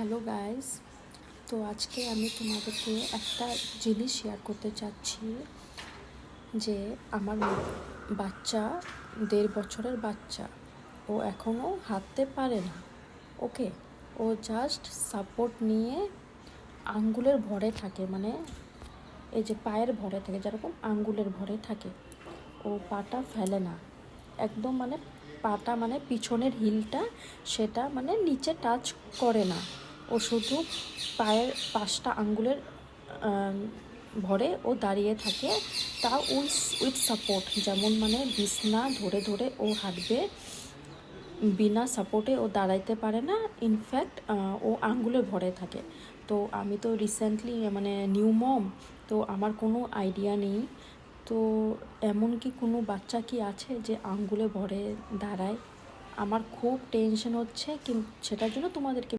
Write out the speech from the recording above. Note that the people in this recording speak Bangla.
হ্যালো গাইস, তো আজকে আমি তোমাদেরকে একটা জিনিস শেয়ার করতে চাচ্ছি যে আমার বাচ্চা 1.5 বছরের বাচ্চা, ও এখনও হাঁটতে পারে না। ওকে, ও জাস্ট সাপোর্ট নিয়ে আঙ্গুলের ভরে থাকে, মানে এই যে পায়ের ভরে থাকে, যেরকম আঙ্গুলের ভরে থাকে। ও পাটা ফেলে না একদম, মানে পাটা মানে পিছনের হিলটা সেটা মানে নিচে টাচ করে না। ও শুধু পায়ের 5টা আঙ্গুলের ভরে ও দাঁড়িয়ে থাকে, তাও উইথ সাপোর্ট। যেমন মানে বিছনা ধরে ধরে ও হাঁটবে, বিনা সাপোর্টে ও দাঁড়াইতে পারে না। ইনফ্যাক্ট ও আঙ্গুলে ভরে থাকে। তো আমি তো রিসেন্টলি মানে নিউ মম, তো আমার কোনো আইডিয়া নেই। তো এমন কি কোনো বাচ্চা কি আছে যে আঙ্গুলে ভরে দাঁড়ায়? আমার খুব টেনশন হচ্ছে, কিন্তু সেটার জন্য তোমাদেরকে